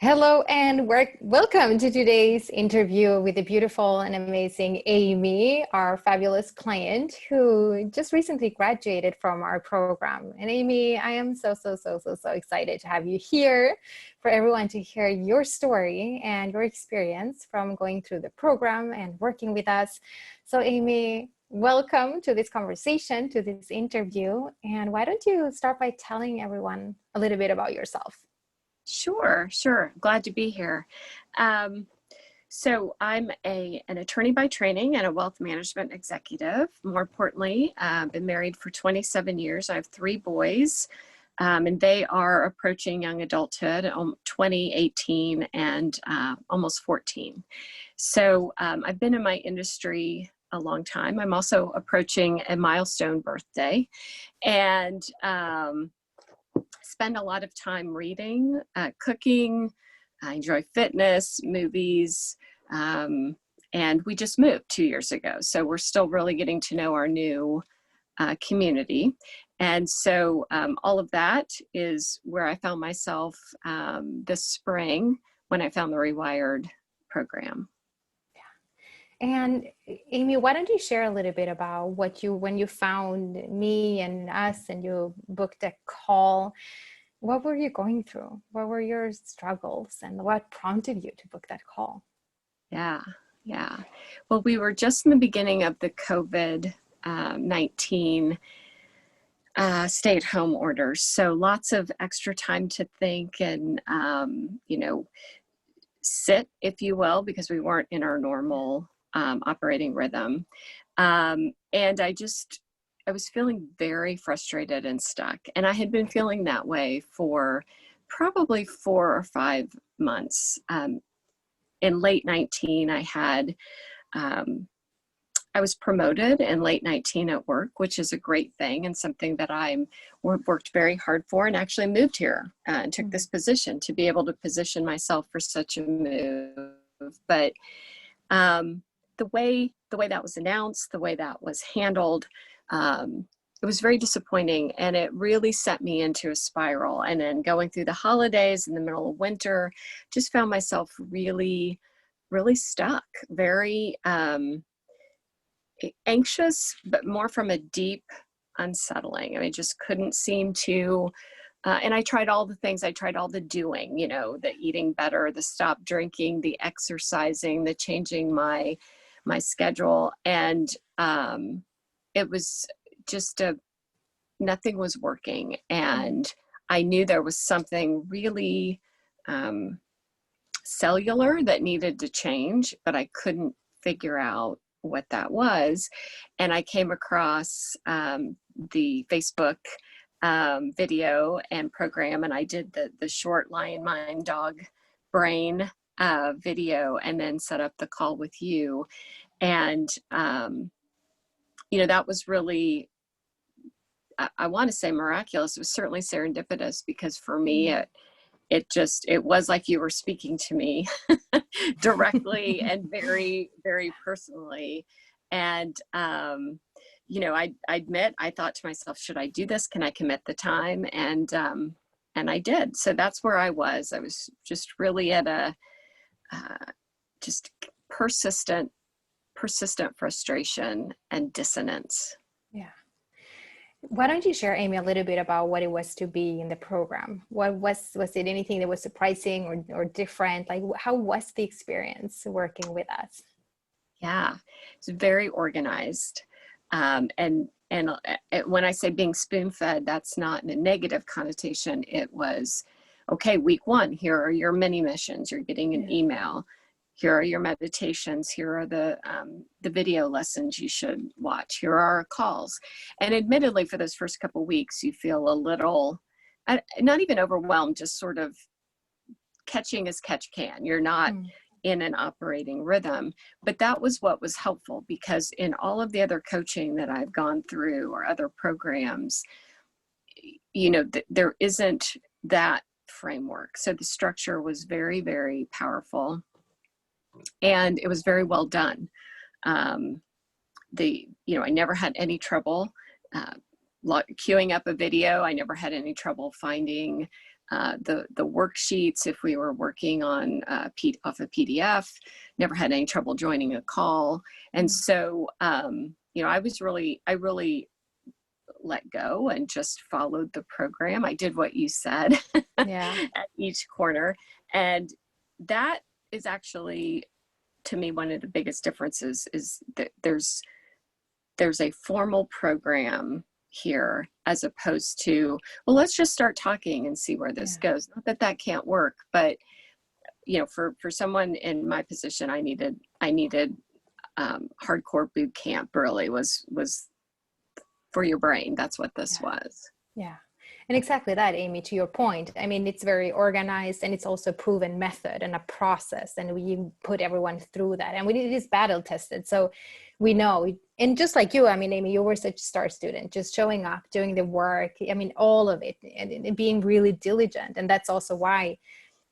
Hello and welcome to today's interview with the beautiful and amazing Amy, our fabulous client who just recently graduated from our program. And Amy, I am so excited to have you here for everyone to hear your story and your experience from going through the program and working with us. So Amy, welcome to this conversation, to this interview. And why don't you start by telling everyone a little bit about yourself? Sure. Glad to be here. So I'm an attorney by training and a wealth management executive. More importantly, I've been married for 27 years. I have 3 boys, and they are approaching young adulthood, 20, 18, and almost 14. So I've been in my industry a long time. I'm also approaching a milestone birthday, and spend a lot of time reading, cooking. I enjoy fitness, movies, and we just moved 2 years ago. So we're still really getting to know our new community. And so all of that is where I found myself this spring when I found the REWIRED program. And Amy, why don't you share a little bit about when you found me and us and you booked a call, what were you going through? What were your struggles and what prompted you to book that call? Yeah. Well, we were just in the beginning of the COVID-19 stay-at-home orders. So lots of extra time to think and, sit, if you will, because we weren't in our normal operating rhythm. And I was feeling very frustrated and stuck. And I had been feeling that way for probably 4 or 5 months. In late 19, I was promoted in late 19 at work, which is a great thing and something that I worked very hard for, and actually moved here and took this position to be able to position myself for such a move. But the way that was announced, the way that was handled, it was very disappointing, and it really set me into a spiral. And then going through the holidays in the middle of winter, just found myself really stuck, very anxious, but more from a deep unsettling. I mean, just couldn't seem to, and I tried all the things. I tried all the doing, the eating better, the stop drinking, the exercising, the changing my schedule. And it was just nothing was working. And I knew there was something really cellular that needed to change, but I couldn't figure out what that was. And I came across the Facebook video and program, and I did the short lion mind dog brain video, and then set up the call with you. And that was really, I want to say miraculous. It was certainly serendipitous, because for me it was like you were speaking to me directly and very, very personally. And, I admit, I thought to myself, should I do this? Can I commit the time? And I did. So that's where I was. I was just really at a, just persistent frustration and dissonance. Yeah. Why don't you share, Amy, a little bit about what it was to be in the program? What was it anything that was surprising or different? Like, how was the experience working with us? Yeah, it's very organized. And when I say being spoon-fed, that's not in a negative connotation. It was, okay, week 1, here are your mini missions. You're getting an email. Here are your meditations. Here are the video lessons you should watch. Here are our calls. And admittedly, for those first couple of weeks, you feel a little, not even overwhelmed, just sort of catching as catch can. You're not in an operating rhythm. But that was what was helpful, because in all of the other coaching that I've gone through or other programs, there isn't that framework. So the structure was very, very powerful. And it was very well done. I never had any trouble queuing up a video. I never had any trouble finding the worksheets if we were working on off a PDF. Never had any trouble joining a call. And so, you know, I really let go and just followed the program. I did what you said Yeah. at each corner. And that is actually, to me, one of the biggest differences is that there's a formal program here as opposed to, well, let's just start talking and see where this goes. Not that that can't work, but you know, for someone in my position, I needed hardcore boot camp. Really was for your brain. That's what this was. Yeah. And exactly that, Amy, to your point. I mean, it's very organized, and it's also a proven method and a process. And we put everyone through that. And it is battle tested. So we know, and just like you, I mean, Amy, you were such a star student, just showing up, doing the work. I mean, all of it, and being really diligent. And that's also why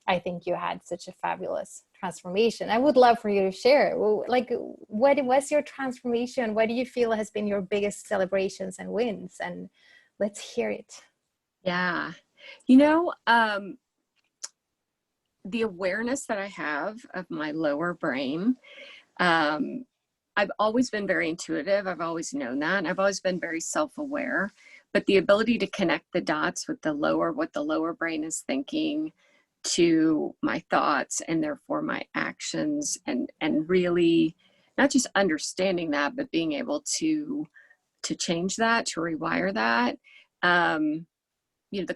I think you had such a fabulous transformation. I would love for you to share, like, what was your transformation? What do you feel has been your biggest celebrations and wins? And let's hear it. Yeah. You know, the awareness that I have of my lower brain, I've always been very intuitive. I've always known that. I've always been very self-aware, but the ability to connect the dots with what the lower brain is thinking to my thoughts and therefore my actions, and really not just understanding that, but being able to change that, to rewire that. You know,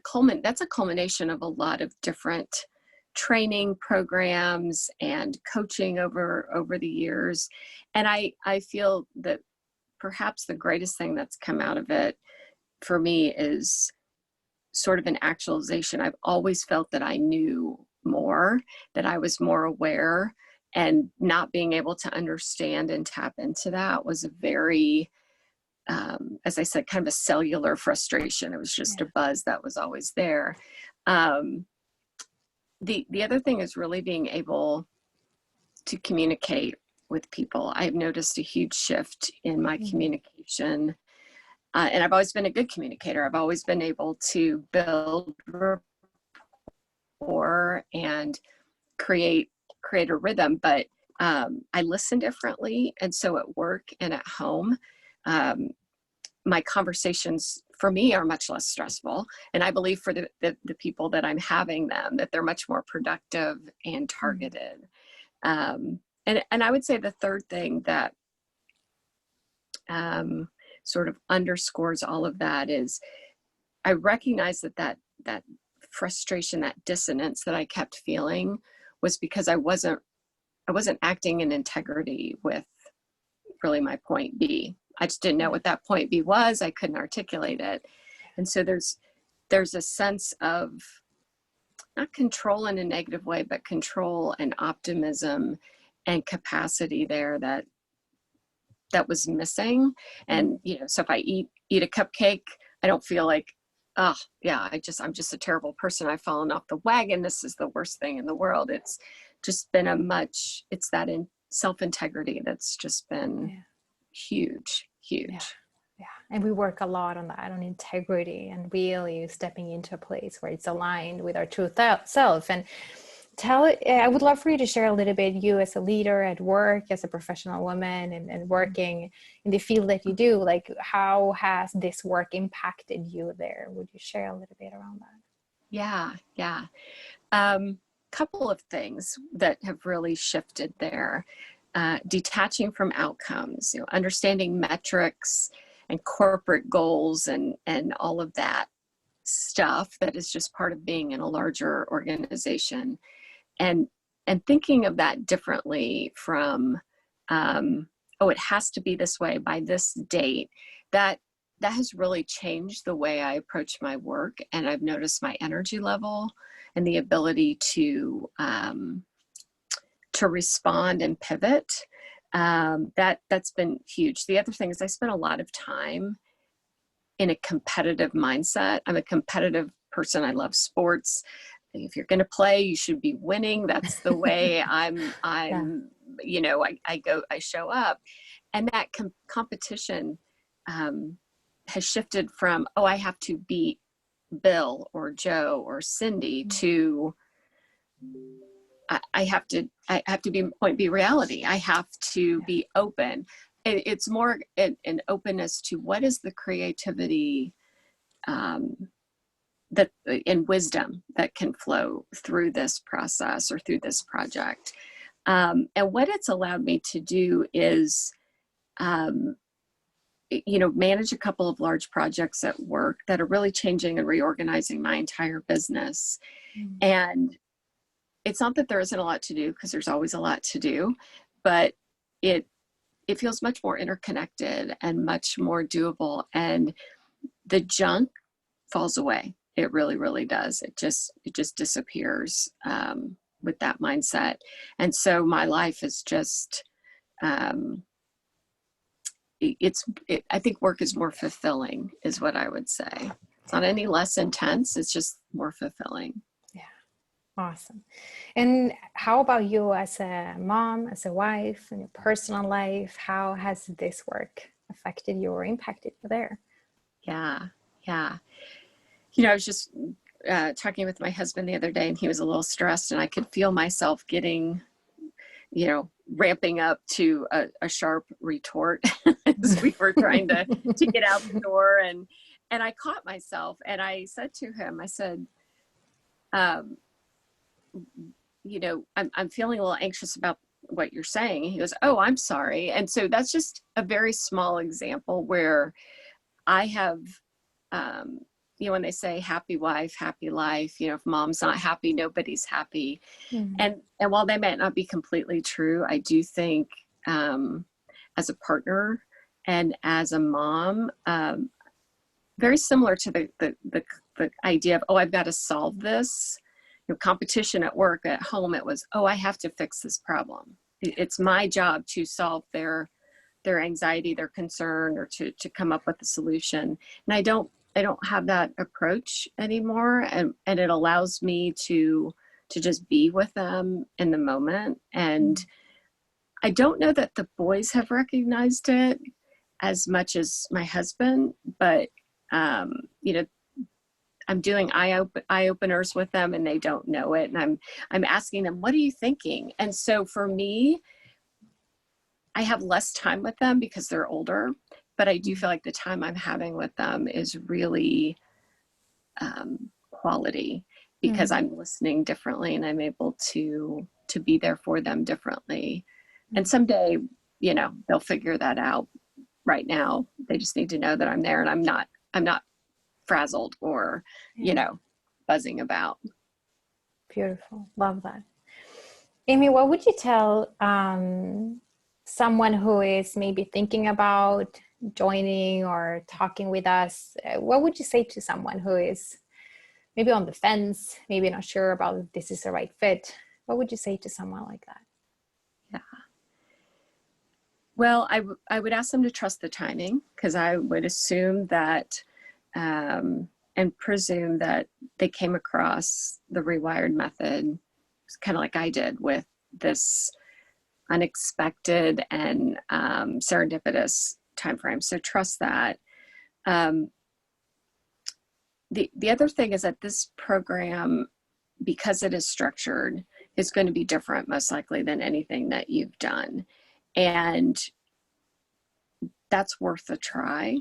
that's a culmination of a lot of different training programs and coaching over the years. And I feel that perhaps the greatest thing that's come out of it for me is sort of an actualization. I've always felt that I knew more, that I was more aware, and not being able to understand and tap into that was a very, as I said, kind of a cellular frustration. It was just a buzz that was always there. The other thing is really being able to communicate with people. I've noticed a huge shift in my communication. And I've always been a good communicator. I've always been able to build rapport and create a rhythm, but I listen differently. And so at work and at home, my conversations for me are much less stressful. And I believe for the people that I'm having them, that they're much more productive and targeted. And I would say the third thing that sort of underscores all of that is I recognize that frustration, that dissonance that I kept feeling was because I wasn't acting in integrity with really my point B. I just didn't know what that point B was. I couldn't articulate it. And so there's a sense of not control in a negative way, but control and optimism and capacity there that was missing. And, you know, so if I eat a cupcake, I don't feel like, oh yeah, I'm just a terrible person. I've fallen off the wagon. This is the worst thing in the world. It's just been it's that self-integrity that's just been huge. Yeah. And we work a lot on that, on integrity, and really stepping into a place where it's aligned with our true self. And I would love for you to share a little bit, you as a leader at work, as a professional woman, and working in the field that you do, like, how has this work impacted you there? Would you share a little bit around that? Yeah. Couple of things that have really shifted there. Detaching from outcomes, you know, understanding metrics and corporate goals and all of that stuff that is just part of being in a larger organization, and thinking of that differently from, it has to be this way by this date. That has really changed the way I approach my work, and I've noticed my energy level and the ability to respond and pivot. That's been huge. The other thing is I spent a lot of time in a competitive mindset. I'm a competitive person. I love sports. If you're going to play, you should be winning. That's the way you know, I show up. And that competition has shifted from, I have to beat Bill or Joe or Cindy to, I have to be point be reality. I have to be open. It's more an openness to what is the creativity that and wisdom that can flow through this process or through this project. And what it's allowed me to do is, manage a couple of large projects at work that are really changing and reorganizing my entire business. And it's not that there isn't a lot to do, because there's always a lot to do, but it feels much more interconnected and much more doable, and the junk falls away. It really, really does. It just disappears with that mindset. And so my life is just, I think work is more fulfilling, is what I would say. It's not any less intense. It's just more fulfilling. Awesome. And how about you as a mom, as a wife, in your personal life? How has this work affected you or impacted you there? Yeah. I was just talking with my husband the other day, and he was a little stressed, and I could feel myself getting, ramping up to a sharp retort as we were trying to get out the door. And I caught myself, and I said to him, I said, I'm feeling a little anxious about what you're saying. And he goes, "Oh, I'm sorry." And so that's just a very small example where I have, when they say happy wife, happy life, if mom's not happy, nobody's happy. And while they might not be completely true, I do think, as a partner and as a mom, very similar to the idea of, oh, I've got to solve this. Competition at work, at home, it was, oh, I have to fix this problem. It's my job to solve their anxiety, their concern, or to come up with a solution. And I don't have that approach anymore. And it allows me to just be with them in the moment. And I don't know that the boys have recognized it as much as my husband, but I'm doing eye openers with them, and they don't know it. And I'm asking them, what are you thinking? And so for me, I have less time with them because they're older, but I do feel like the time I'm having with them is really quality, because I'm listening differently, and I'm able to be there for them differently. And someday, they'll figure that out. Right now, they just need to know that I'm there, and I'm not frazzled or, buzzing about. Beautiful. Love that. Amy, what would you tell someone who is maybe thinking about joining or talking with us? What would you say to someone who is maybe on the fence, maybe not sure about if this is the right fit? What would you say to someone like that? Yeah. Well, I would ask them to trust the timing, because I would assume that and presume that they came across the Rewired method, kind of like I did, with this unexpected and serendipitous timeframe. So trust that. The other thing is that this program, because it is structured, is going to be different, most likely, than anything that you've done. And that's worth a try.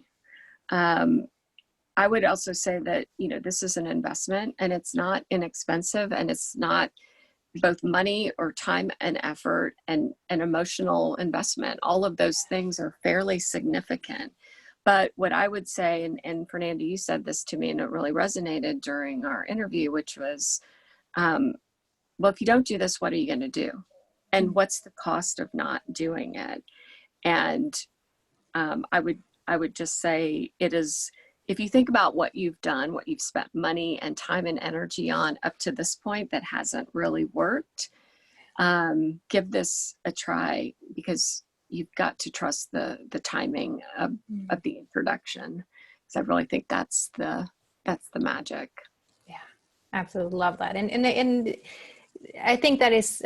I would also say that, this is an investment, and it's not inexpensive, and it's not both money or time and effort and an emotional investment. All of those things are fairly significant. But what I would say, and Fernanda, you said this to me, and it really resonated during our interview, which was, well, if you don't do this, what are you going to do? And what's the cost of not doing it? And I would just say it is, if you think about what you've done, what you've spent money and time and energy on up to this point that hasn't really worked, give this a try, because you've got to trust the timing of the introduction. Because I really think that's the magic. Yeah, absolutely love that. And I think that is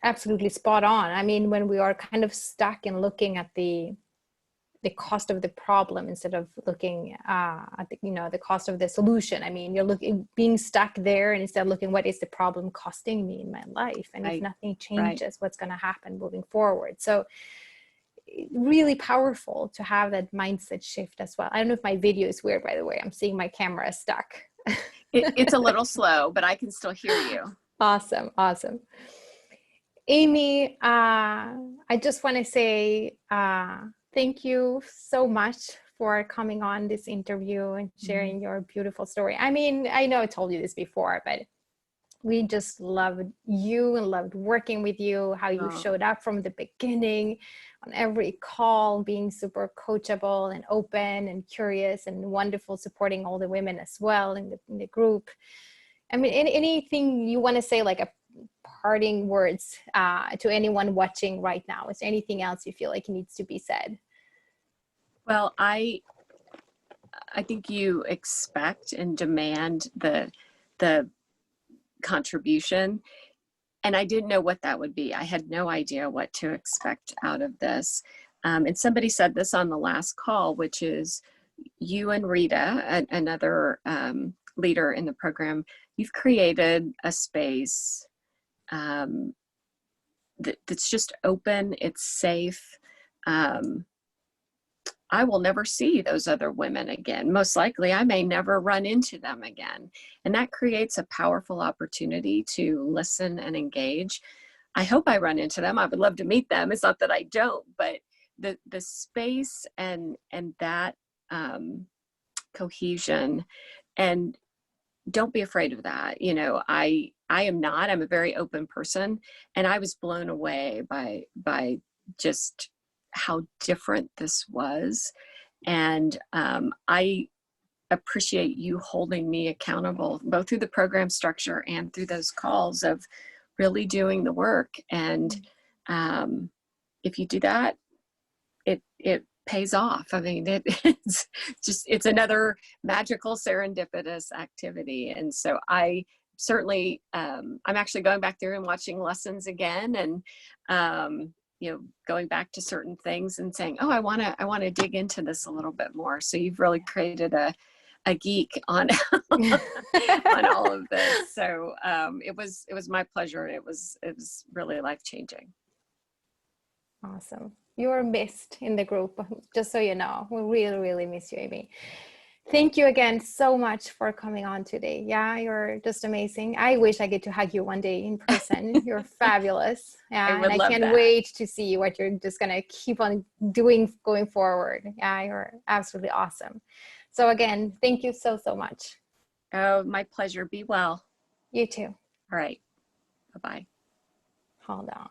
absolutely spot on. I mean, when we are kind of stuck in looking at the the cost of the problem instead of looking at the, the cost of the solution. I mean, you're looking, being stuck there, and instead looking, what is the problem costing me in my life? And if nothing changes, what's going to happen moving forward? So really powerful to have that mindset shift as well. I don't know if my video is weird, by the way. I'm seeing my camera stuck. It's a little slow, but I can still hear you. Awesome. Awesome. Amy, I just want to say thank you so much for coming on this interview and sharing your beautiful story. I mean, I know I told you this before, but we just loved you and loved working with you, how you showed up from the beginning on every call, being super coachable and open and curious and wonderful, supporting all the women as well in the group. I mean, anything you want to say, like a parting words to anyone watching right now? Is there anything else you feel like needs to be said? Well, I think you expect and demand the contribution, and I didn't know what that would be. I had no idea what to expect out of this. And somebody said this on the last call, which is you and Rita, another leader in the program, you've created a space that's just open, it's safe. I will never see those other women again. Most likely, I may never run into them again. And that creates a powerful opportunity to listen and engage. I hope I run into them. I would love to meet them. It's not that I don't, but the space and that cohesion, and don't be afraid of that. You know, I am not. I'm a very open person, and I was blown away by just how different this was. And I appreciate you holding me accountable, both through the program structure and through those calls of really doing the work. And if you do that, it pays off. I mean, it's another magical serendipitous activity. And so I certainly, I'm actually going back through and watching lessons again, and you know, going back to certain things and saying, oh, I want to dig into this a little bit more. So you've really created a geek on on all of this. So it was my pleasure. It was really life-changing. Awesome. You're missed in the group, just so you know. We really, really miss you, Amy. Thank you again so much for coming on today. Yeah, you're just amazing. I wish I get to hug you one day in person. You're fabulous. Yeah, and I can't wait to see what you're just going to keep on doing going forward. Yeah, you're absolutely awesome. So again, thank you so, so much. Oh, my pleasure. Be well. You too. All right. Bye-bye. Hold on.